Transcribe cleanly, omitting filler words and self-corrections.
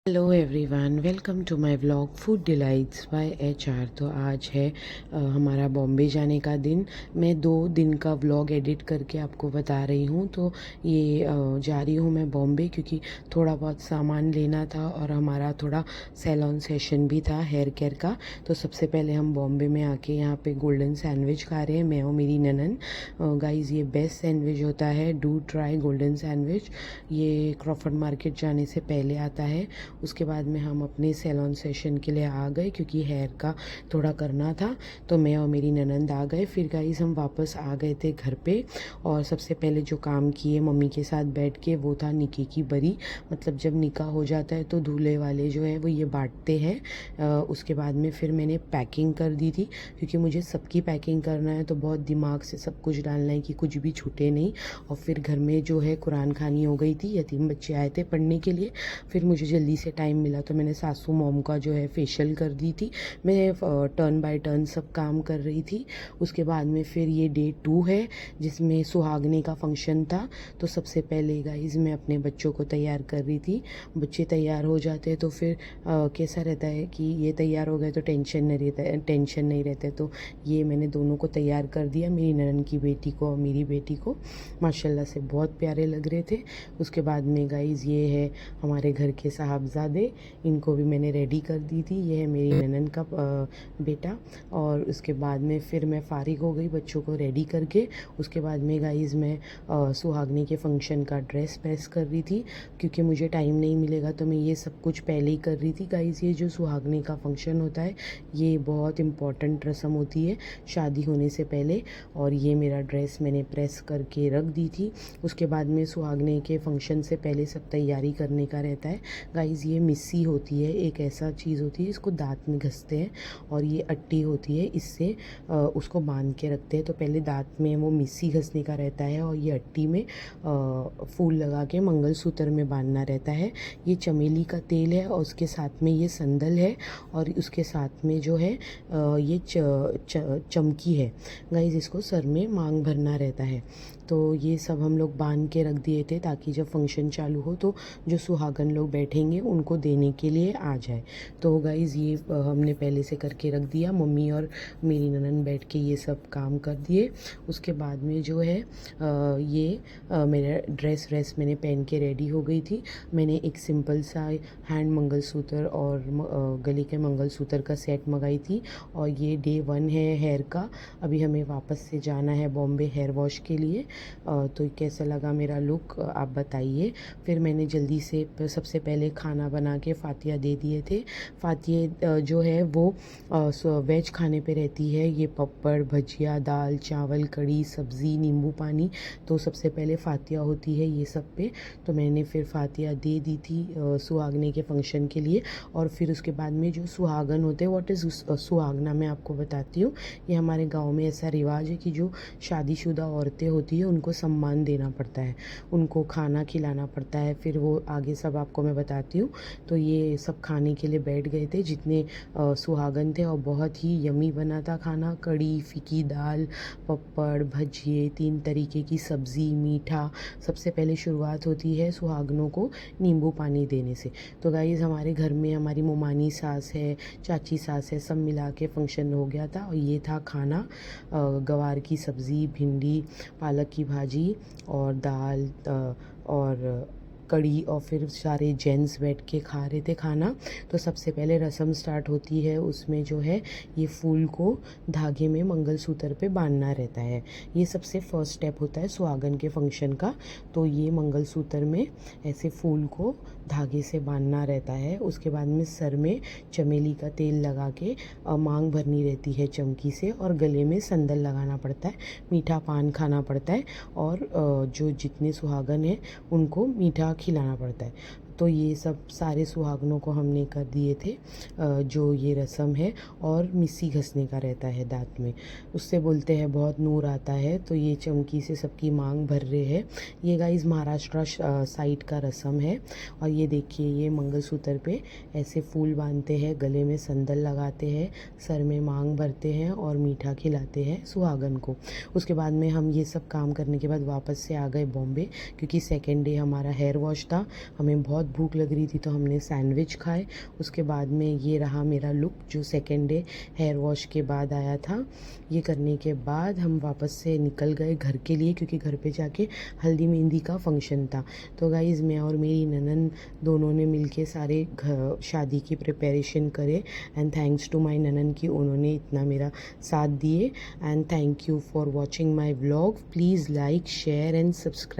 Hello everyone, welcome to my vlog food delights by HR. तो आज है हमारा बॉम्बे जाने का दिन। मैं 2 दिन का व्लॉग एडिट करके आपको बता रही हूँ। तो ये जा रही हूँ मैं बॉम्बे क्योंकि थोड़ा बहुत सामान लेना था और हमारा थोड़ा सैलून सेशन भी था हेयर केयर का। तो सबसे पहले हम बॉम्बे में आके यहाँ पे गोल्डन सैंडविच खा रहे हैं, मैं और मेरी ननन। गाइस, ये बेस्ट सैंडविच होता है, डू ट्राई गोल्डन सैंडविच। ये क्रॉफर्ड मार्केट जाने से पहले आता है। उसके बाद में हम अपने सैलून सेशन के लिए आ गए क्योंकि हेयर का थोड़ा करना था। तो मैं और मेरी ननंद आ गए। फिर गाइस हम वापस आ गए थे घर पे और सबसे पहले जो काम किए मम्मी के साथ बैठ के वो था निकी की बरी। मतलब जब निकाह हो जाता है तो दूल्हे वाले जो है वो ये बांटते हैं। उसके बाद में फिर मैंने पैकिंग कर दी थी क्योंकि मुझे सबकी पैकिंग करना है, तो बहुत दिमाग से सब कुछ डालना है कि कुछ भी छूटे नहीं। और फिर घर में जो है कुरान खानी हो गई थी, यतीम बच्चे आए थे पढ़ने के लिए। फिर मुझे जल्दी से टाइम मिला तो मैंने सासू मॉम का जो है फेशियल कर दी थी। मैं टर्न बाय टर्न सब काम कर रही थी। उसके बाद में फिर ये डे 2 है जिसमें सुहागने का फंक्शन था। तो सबसे पहले गाइज मैं अपने बच्चों को तैयार कर रही थी। बच्चे तैयार हो जाते हैं तो फिर कैसा रहता है कि ये तैयार हो गए तो टेंशन नहीं रहता है। तो ये मैंने दोनों को तैयार कर दिया, मेरी ननन की बेटी को और मेरी बेटी को। माशाल्लाह से बहुत प्यारे लग रहे थे। उसके बाद में गाइज ये है हमारे घर के साहबजादे, इनको भी मैंने रेडी कर दी थी। ये है मेरी ननन का बेटा। और उसके बाद में फिर मैं फ़ारिग हो गई बच्चों को रेडी करके। उसके बाद में गाइज़ मैं सुहागने के फंक्शन का ड्रेस प्रेस कर रही थी क्योंकि मुझे टाइम नहीं मिलेगा, तो मैं ये सब कुछ पहले ही कर रही थी। गाइज़ ये जो सुहागने का फंक्शन होता है ये बहुत इम्पॉर्टेंट रस्म होती है शादी होने से पहले। और ये मेरा ड्रेस मैंने प्रेस करके रख दी थी। उसके बाद में सुहागने के फंक्शन से पहले सब तैयारी करने का रहता है। गाइज़ ये मिस्सी होती है, एक ऐसा चीज़ होती है इसको दांत में घसते हैं और ये अट्टी होती है, इससे उसको बांध के रखते हैं। तो पहले दांत में वो मिस्सी घसने का रहता है और ये अट्टी में फूल लगा के मंगलसूत्र में बांधना रहता है। ये चमेली का तेल है और उसके साथ में ये संदल है और उसके साथ में जो है ये चमकी है। गाइज़ इसको सर में मांग भरना रहता है। तो ये सब हम लोग बांध के रख दिए थे ताकि जब फंक्शन चालू हो तो जो सुहागन लोग बैठेंगे उनको देने के लिए आ जाए। तो गाइज़ ये हमने पहले से करके रख दिया, मम्मी और मेरी ननन बैठ के ये सब काम कर दिए। उसके बाद में जो है मेरा ड्रेस मैंने पहन के रेडी हो गई थी। मैंने एक सिंपल सा हैंड मंगलसूत्र और गले के मंगलसूत्र का सेट मंगाई थी। और ये डे 1 है हेयर का। अभी हमें वापस से जाना है बॉम्बे हेयर वॉश के लिए। तो कैसा लगा मेरा लुक आप बताइए। फिर मैंने जल्दी से सबसे पहले खाना बना के फ़ातिया दे दिए थे। फ़ातिया जो है वो वेज खाने पे रहती है, ये पपड़ भजिया दाल चावल कड़ी सब्ज़ी नींबू पानी। तो सबसे पहले फ़ातिया होती है ये सब पे। तो मैंने फिर फ़ातिया दे दी थी सुहागने के फंक्शन के लिए। और फिर उसके बाद में जो सुहागन होते हैं, व्हाट इज़ सुहागना, मैं आपको बताती हूँ। ये हमारे गाँव में ऐसा रिवाज है कि जो शादीशुदा औरतें होती है उनको सम्मान देना पड़ता है, उनको खाना खिलाना पड़ता है। फिर वो आगे सब आपको मैं बताती हूँ। तो ये सब खाने के लिए बैठ गए थे जितने सुहागन थे और बहुत ही यमी बना था खाना। कड़ी फीकी दाल पपड़ भजिए 3 तरीके की सब्ज़ी मीठा। सबसे पहले शुरुआत होती है सुहागनों को नींबू पानी देने से। तो गाइज़ हमारे घर में हमारी मोमानी सास है, चाची सास है, सब मिला के फंक्शन हो गया था। और ये था खाना, गवार की सब्ज़ी भिंडी पालक की भाजी और दाल और कड़ी। और फिर सारे जेंट्स बैठ के खा रहे थे खाना। तो सबसे पहले रस्म स्टार्ट होती है, उसमें जो है ये फूल को धागे में मंगलसूत्र पे बांधना रहता है। ये सबसे फर्स्ट स्टेप होता है सुहागन के फंक्शन का। तो ये मंगलसूत्र में ऐसे फूल को धागे से बांधना रहता है। उसके बाद में सर में चमेली का तेल लगा के मांग भरनी रहती है चमकी से, और गले में संदल लगाना पड़ता है, मीठा पान खाना पड़ता है और जो जितने सुहागन हैं उनको मीठा खिलाना पड़ता है। तो ये सब सारे सुहागनों को हमने कर दिए थे जो ये रस्म है। और मिस्सी घसने का रहता है दांत में, उससे बोलते हैं बहुत नूर आता है। तो ये चमकी से सबकी मांग भर रहे हैं। ये गाइस महाराष्ट्र साइड का रस्म है। और ये देखिए ये मंगलसूत्र पे ऐसे फूल बांधते हैं, गले में संदल लगाते हैं, सर में मांग भरते हैं और मीठा खिलाते हैं सुहागन को। उसके बाद में हम ये सब काम करने के बाद वापस से आ गए बॉम्बे क्योंकि सेकेंड डे हमारा हेयर वॉश था। हमें बहुत बहुत भूख लग रही थी तो हमने सैंडविच खाए। उसके बाद में ये रहा मेरा लुक जो सेकेंड डे हेयर वॉश के बाद आया था। ये करने के बाद हम वापस से निकल गए घर के लिए, क्योंकि घर पे जाके हल्दी मेहंदी का फंक्शन था। तो गाइज़ मैं और मेरी ननन दोनों ने मिलके सारे शादी की प्रिपरेशन करे। एंड थैंक्स टू माय ननन कि उन्होंने इतना मेरा साथ दिए। And thank you for watching my vlog. Please like share and subscribe.